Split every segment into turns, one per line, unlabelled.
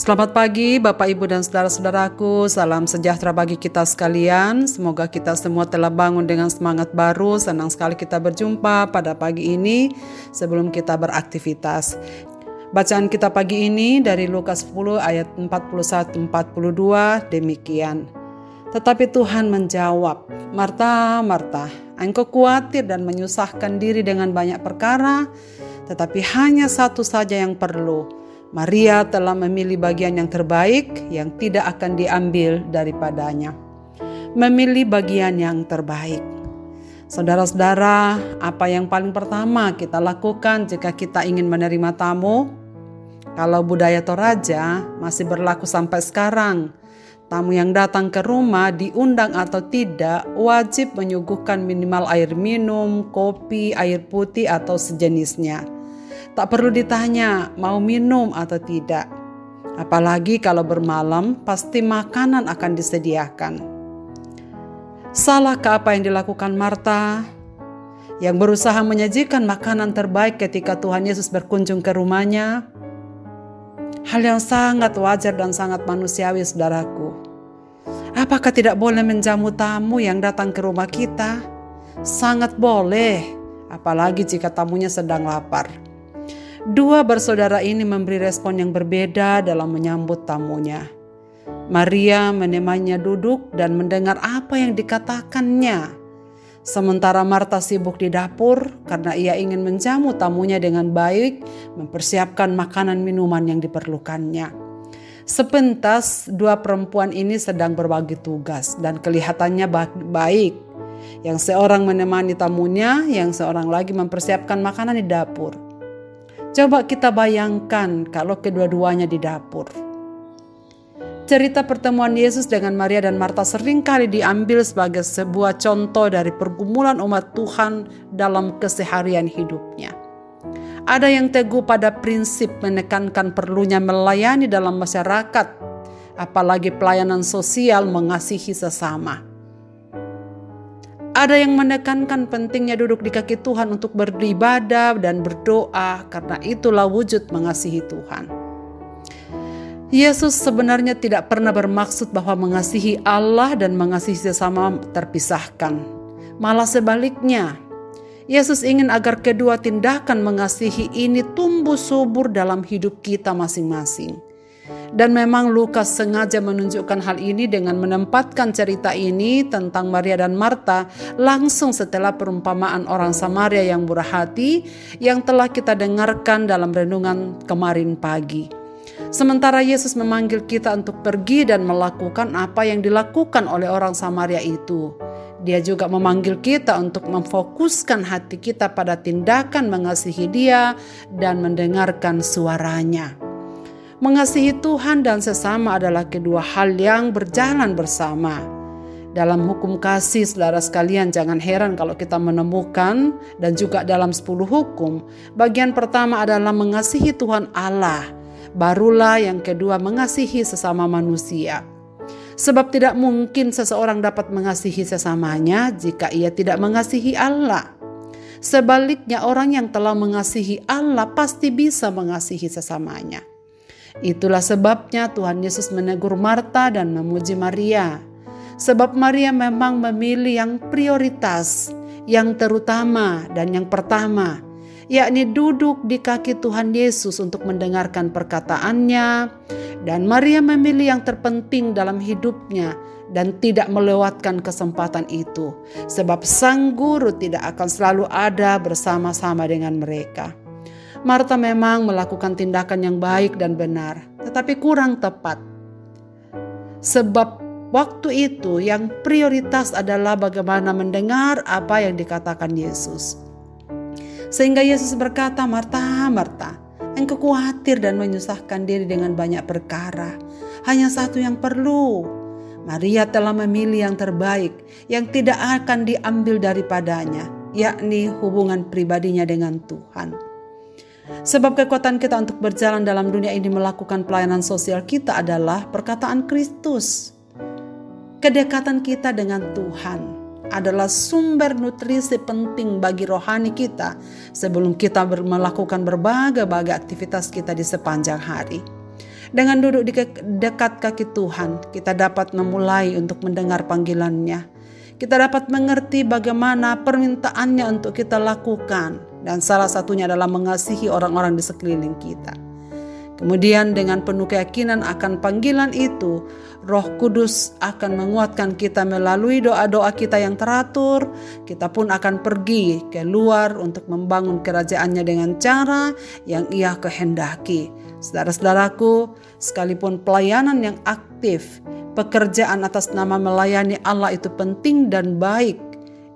Selamat pagi Bapak Ibu dan saudara-saudaraku, salam sejahtera bagi kita sekalian. Semoga kita semua telah bangun dengan semangat baru. Senang sekali kita berjumpa pada pagi ini sebelum kita beraktivitas. Bacaan kita pagi ini dari Lukas 10 ayat 41-42 demikian. Tetapi Tuhan menjawab, Marta, Marta, engkau khawatir dan menyusahkan diri dengan banyak perkara, tetapi hanya satu saja yang perlu. Maria telah memilih bagian yang terbaik yang tidak akan diambil daripadanya. Memilih bagian yang terbaik. Saudara-saudara, apa yang paling pertama kita lakukan jika kita ingin menerima tamu? Kalau budaya Toraja masih berlaku sampai sekarang, tamu yang datang ke rumah diundang atau tidak wajib menyuguhkan minimal air minum, kopi, air putih atau sejenisnya. Tak perlu ditanya mau minum atau tidak. Apalagi kalau bermalam, pasti makanan akan disediakan. Salahkah apa yang dilakukan Marta yang berusaha menyajikan makanan terbaik ketika Tuhan Yesus berkunjung ke rumahnya? Hal yang sangat wajar dan sangat manusiawi, saudaraku. Apakah tidak boleh menjamu tamu yang datang ke rumah kita? Sangat boleh, apalagi jika tamunya sedang lapar. Dua bersaudara ini memberi respon yang berbeda dalam menyambut tamunya. Maria menemaninya duduk dan mendengar apa yang dikatakannya. Sementara Marta sibuk di dapur karena ia ingin menjamu tamunya dengan baik, mempersiapkan makanan minuman yang diperlukannya. Sepintas dua perempuan ini sedang berbagi tugas dan kelihatannya baik. Yang seorang menemani tamunya, yang seorang lagi mempersiapkan makanan di dapur. Coba kita bayangkan kalau kedua-duanya di dapur. Cerita pertemuan Yesus dengan Maria dan Marta seringkali diambil sebagai sebuah contoh dari pergumulan umat Tuhan dalam keseharian hidupnya. Ada yang teguh pada prinsip menekankan perlunya melayani dalam masyarakat, apalagi pelayanan sosial mengasihi sesama. Ada yang menekankan pentingnya duduk di kaki Tuhan untuk beribadah dan berdoa karena itulah wujud mengasihi Tuhan. Yesus sebenarnya tidak pernah bermaksud bahwa mengasihi Allah dan mengasihi sesama terpisahkan. Malah sebaliknya, Yesus ingin agar kedua tindakan mengasihi ini tumbuh subur dalam hidup kita masing-masing. Dan memang Lukas sengaja menunjukkan hal ini dengan menempatkan cerita ini tentang Maria dan Marta langsung setelah perumpamaan orang Samaria yang murah hati yang telah kita dengarkan dalam renungan kemarin pagi. Sementara Yesus memanggil kita untuk pergi dan melakukan apa yang dilakukan oleh orang Samaria itu, Dia juga memanggil kita untuk memfokuskan hati kita pada tindakan mengasihi Dia dan mendengarkan suaranya. Mengasihi Tuhan dan sesama adalah kedua hal yang berjalan bersama. Dalam hukum kasih, saudara sekalian, jangan heran kalau kita menemukan dan juga dalam 10 hukum, bagian pertama adalah mengasihi Tuhan Allah. Barulah yang kedua mengasihi sesama manusia. Sebab tidak mungkin seseorang dapat mengasihi sesamanya jika ia tidak mengasihi Allah. Sebaliknya, orang yang telah mengasihi Allah pasti bisa mengasihi sesamanya. Itulah sebabnya Tuhan Yesus menegur Marta dan memuji Maria. Sebab Maria memang memilih yang prioritas, yang terutama dan yang pertama, yakni duduk di kaki Tuhan Yesus untuk mendengarkan perkataannya. Dan Maria memilih yang terpenting dalam hidupnya dan tidak melewatkan kesempatan itu. Sebab sang guru tidak akan selalu ada bersama-sama dengan mereka. Marta memang melakukan tindakan yang baik dan benar, tetapi kurang tepat. Sebab waktu itu yang prioritas adalah bagaimana mendengar apa yang dikatakan Yesus. Sehingga Yesus berkata, Marta, Marta, engkau khawatir dan menyusahkan diri dengan banyak perkara. Hanya satu yang perlu. Maria telah memilih yang terbaik, yang tidak akan diambil daripadanya, yakni hubungan pribadinya dengan Tuhan. Sebab kekuatan kita untuk berjalan dalam dunia ini melakukan pelayanan sosial kita adalah perkataan Kristus. Kedekatan kita dengan Tuhan adalah sumber nutrisi penting bagi rohani kita sebelum kita melakukan berbagai aktivitas kita di sepanjang hari. Dengan duduk di dekat kaki Tuhan, kita dapat memulai untuk mendengar panggilan-Nya. Kita dapat mengerti bagaimana permintaan-Nya untuk kita lakukan, dan salah satunya adalah mengasihi orang-orang di sekeliling kita. Kemudian dengan penuh keyakinan akan panggilan itu, Roh Kudus akan menguatkan kita melalui doa-doa kita yang teratur. Kita pun akan pergi keluar untuk membangun kerajaan-Nya dengan cara yang Ia kehendaki. Saudara-saudaraku, sekalipun pelayanan yang aktif, pekerjaan atas nama melayani Allah itu penting dan baik.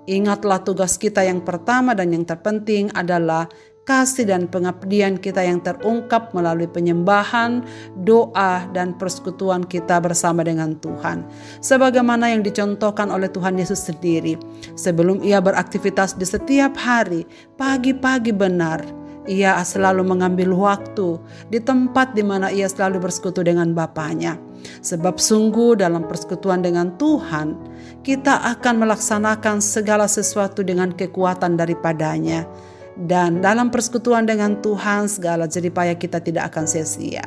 Ingatlah tugas kita yang pertama dan yang terpenting adalah kasih dan pengabdian kita yang terungkap melalui penyembahan, doa, dan persekutuan kita bersama dengan Tuhan. Sebagaimana yang dicontohkan oleh Tuhan Yesus sendiri. Sebelum Ia beraktivitas di setiap hari, pagi-pagi benar, Ia selalu mengambil waktu di tempat di mana Ia selalu bersekutu dengan Bapa-Nya. Sebab sungguh dalam persekutuan dengan Tuhan, kita akan melaksanakan segala sesuatu dengan kekuatan daripada-Nya. Dan dalam persekutuan dengan Tuhan, segala jeripaya kita tidak akan sia-sia.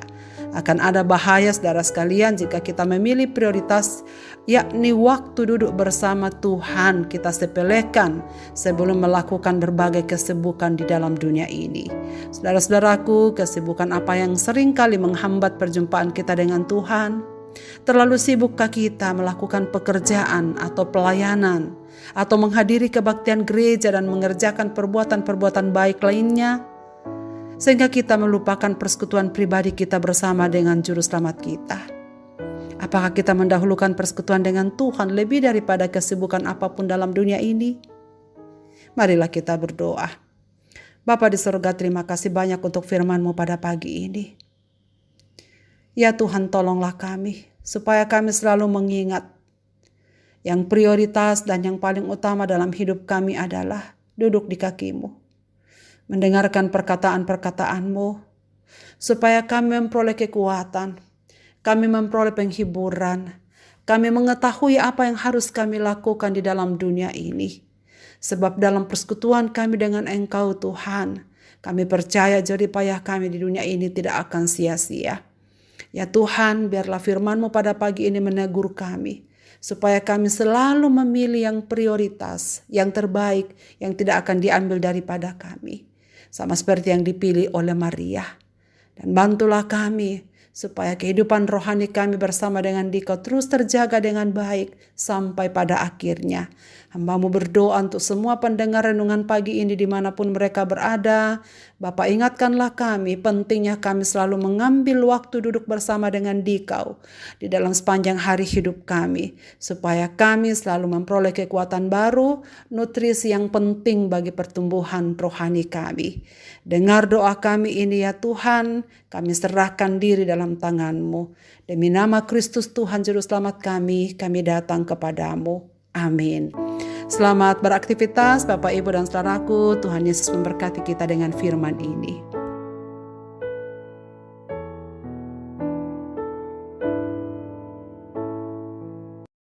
Akan ada bahaya saudara sekalian jika kita memilih prioritas, yakni waktu duduk bersama Tuhan kita sepelekan sebelum melakukan berbagai kesibukan di dalam dunia ini. Saudara-saudaraku, kesibukan apa yang sering kali menghambat perjumpaan kita dengan Tuhan? Terlalu sibukkah kita melakukan pekerjaan atau pelayanan, atau menghadiri kebaktian gereja dan mengerjakan perbuatan-perbuatan baik lainnya, sehingga kita melupakan persekutuan pribadi kita bersama dengan Juru Selamat kita? Apakah kita mendahulukan persekutuan dengan Tuhan lebih daripada kesibukan apapun dalam dunia ini? Marilah kita berdoa. Bapa di surga, terima kasih banyak untuk firman-Mu pada pagi ini. Ya Tuhan, tolonglah kami, supaya kami selalu mengingat yang prioritas dan yang paling utama dalam hidup kami adalah duduk di kaki-Mu, mendengarkan perkataan-perkataan-Mu, supaya kami memperoleh kekuatan, kami memperoleh penghiburan, kami mengetahui apa yang harus kami lakukan di dalam dunia ini. Sebab dalam persekutuan kami dengan Engkau Tuhan, kami percaya jeripayah kami di dunia ini tidak akan sia-sia. Ya Tuhan, biarlah firman-Mu pada pagi ini menegur kami, supaya kami selalu memilih yang prioritas, yang terbaik, yang tidak akan diambil daripada kami. Sama seperti yang dipilih oleh Maria. Dan bantulah kami, supaya kehidupan rohani kami bersama dengan Dikau terus terjaga dengan baik sampai pada akhirnya. Hamba-Mu berdoa untuk semua pendengar renungan pagi ini dimanapun mereka berada. Bapa, ingatkanlah kami, pentingnya kami selalu mengambil waktu duduk bersama dengan Dikau di dalam sepanjang hari hidup kami, supaya kami selalu memperoleh kekuatan baru, nutrisi yang penting bagi pertumbuhan rohani kami. Dengar doa kami ini ya Tuhan, kami serahkan diri dalam tangan-Mu. Demi nama Kristus Tuhan Juru Selamat kami datang kepadamu. Amin. Selamat beraktivitas Bapak, Ibu, dan saudaraku. Tuhan Yesus memberkati kita dengan firman ini.